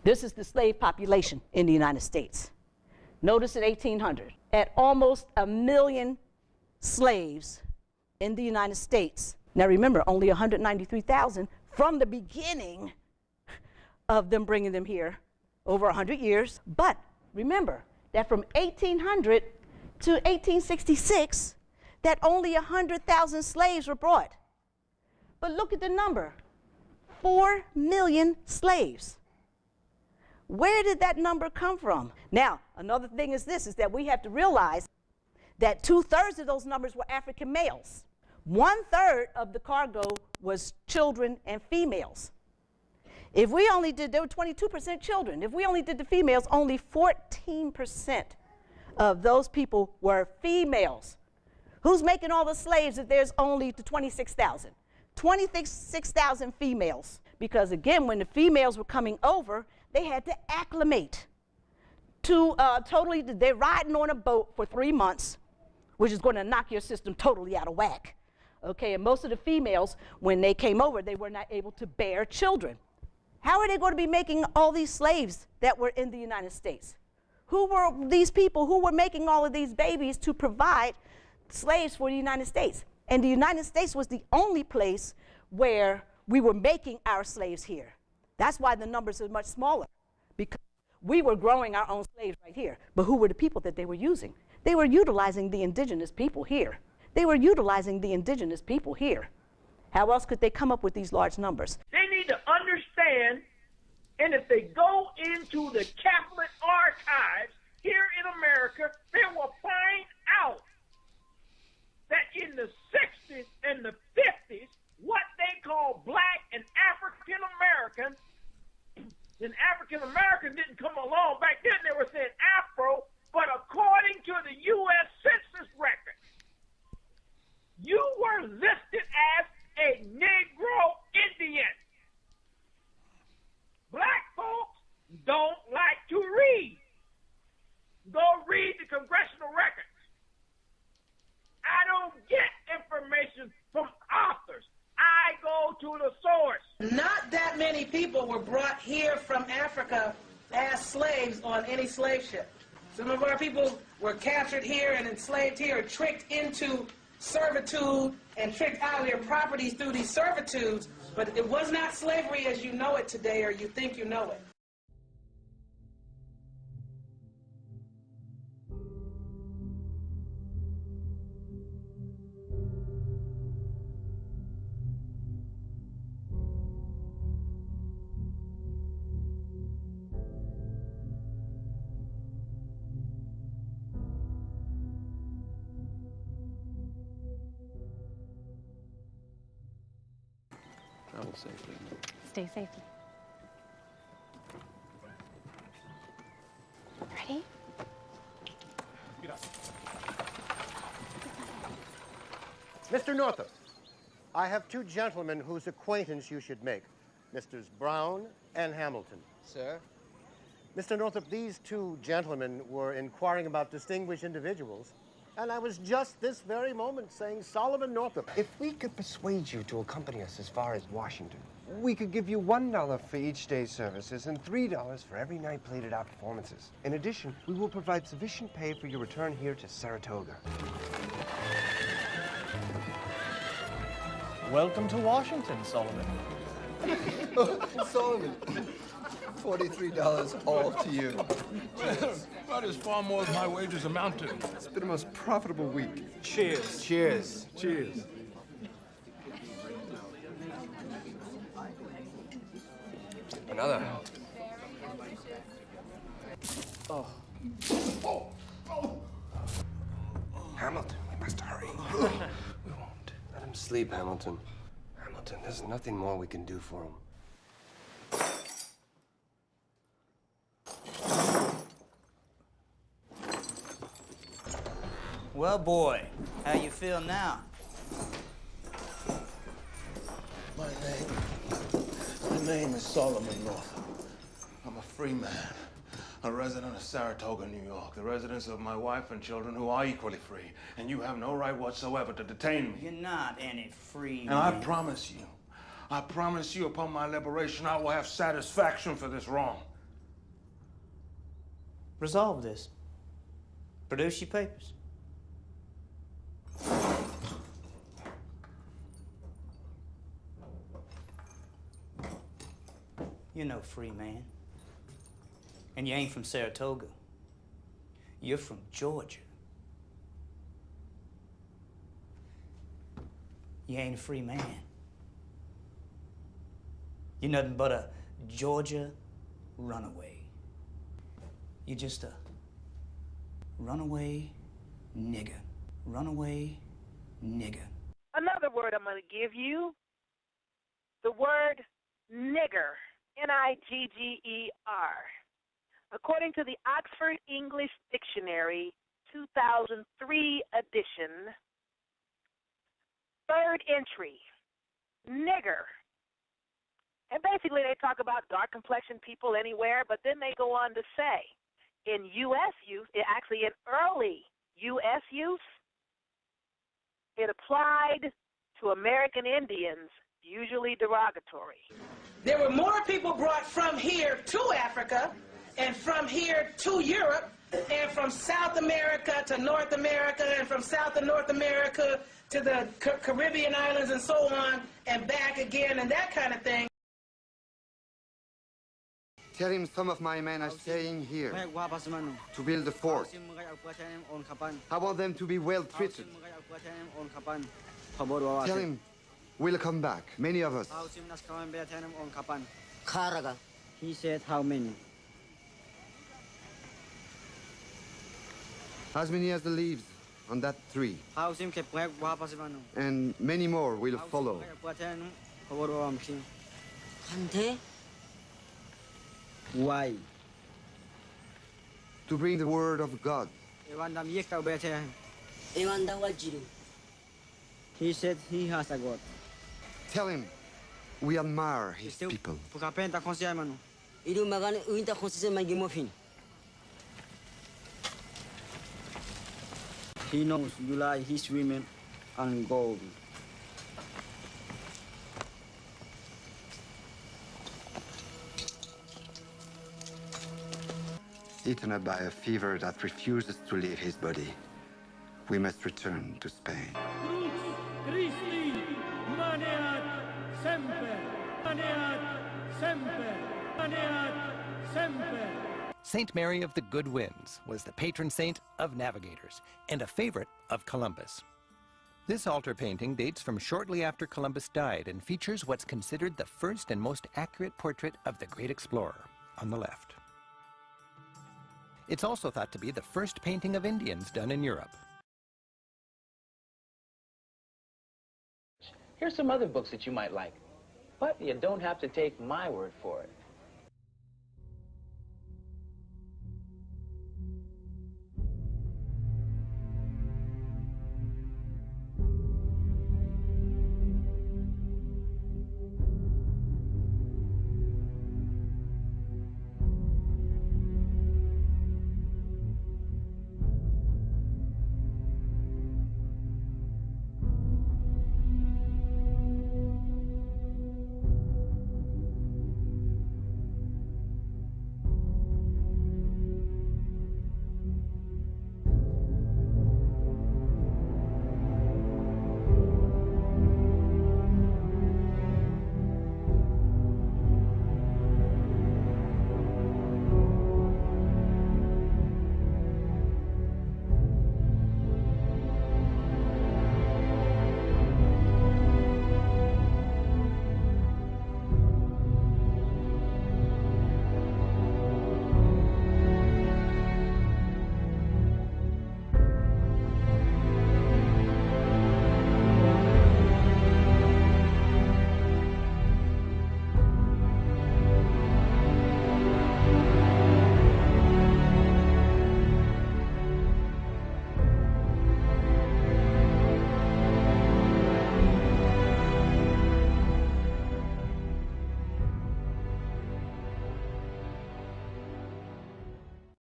This is the slave population in the United States. Notice in 1800, at almost 1 million slaves in the United States. Now remember, only 193,000 from the beginning of them bringing them here, over 100 years. But remember that from 1800 to 1866, that only 100,000 slaves were brought. But look at the number, 4 million slaves. Where did that number come from? Now, another thing is this, is that we have to realize that 2/3 of those numbers were African males. 1/3 of the cargo was children and females. If we only did, there were 22% children. If we only did the females, only 14% of those people were females. Who's making all the slaves if there's only the 26,000? 26,000 females. Because again, when the females were coming over, they had to acclimate to they're riding on a boat for 3 months, which is going to knock your system totally out of whack. Okay, and most of the females, when they came over, they were not able to bear children. How are they going to be making all these slaves that were in the United States? Who were these people who were making all of these babies to provide slaves for the United States? And the United States was the only place where we were making our slaves here. That's why the numbers are much smaller, because we were growing our own slaves right here. But who were the people that they were using? They were utilizing the indigenous people here. They were utilizing the indigenous people here. How else could they come up with these large numbers? They need to understand, and if they go into the Catholic archives here in America, they will find out that in the 60s and the 50s, what they call black and African American, and African American didn't come along. Back then they were saying Afro, but according to the U.S. Census record, you were listed as a Negro Indian. Black folks don't like to read. Go read the congressional records. I don't get information from authors. I go to the source. Not that many people were brought here from Africa as slaves on any slave ship. Some of our people were captured here and enslaved here, tricked into servitude and tricked out of their properties through these servitudes, but it was not slavery as you know it today or you think you know it. Travel safely. Stay safely. Ready? Get up. Mr. Northup, I have 2 gentlemen whose acquaintance you should make, Messrs. Brown and Hamilton. Sir? Mr. Northup, these 2 gentlemen were inquiring about distinguished individuals, and I was just this very moment saying Solomon Northup. If we could persuade you to accompany us as far as Washington, we could give you $1 for each day's services and $3 for every night plated out performances. In addition, we will provide sufficient pay for your return here to Saratoga. Welcome to Washington, Solomon. Solomon, $43 all to you. That is far more than my wages amount to. It's been the most profitable week. Cheers. Cheers. Cheers. Another. Oh. Hamilton, we must hurry. We won't. Let him sleep, Hamilton. Hamilton, there's nothing more we can do for him. Well, boy, how you feel now? My name is Solomon Northup. I'm a free man, a resident of Saratoga, New York, the residence of my wife and children who are equally free, and you have no right whatsoever to detain me. You're not any free And man. I promise you upon my liberation, I will have satisfaction for this wrong. Resolve this. Produce your papers. You're no free man. And you ain't from Saratoga. You're from Georgia. You ain't a free man. You're nothing but a Georgia runaway. You're just a runaway nigger. Runaway nigger. Another word I'm going to give you, the word nigger, N-I-G-G-E-R. According to the Oxford English Dictionary, 2003 edition, third entry, nigger. And basically they talk about dark-complexioned people anywhere, but then they go on to say, in U.S. use, actually in early U.S. use, it applied to American Indians, usually derogatory. There were more people brought from here to Africa and from here to Europe and from South America to North America and from South and North America to the Caribbean islands and so on and back again and that kind of thing. Tell him some of my men are staying here to build the fort. I want them to be well treated. Tell him we'll come back, many of us. He said how many? As many as the leaves on that tree. And many more will follow. Why? To bring the word of God. He said he has a God. Tell him we admire his people. He knows you like his women and gold. Eaten up by a fever that refuses to leave his body, we must return to Spain. Saint Mary of the Good Winds was the patron saint of navigators and a favorite of Columbus. This altar painting dates from shortly after Columbus died and features what's considered the first and most accurate portrait of the great explorer on the left. It's also thought to be the first painting of Indians done in Europe. Here's some other books that you might like, but you don't have to take my word for it.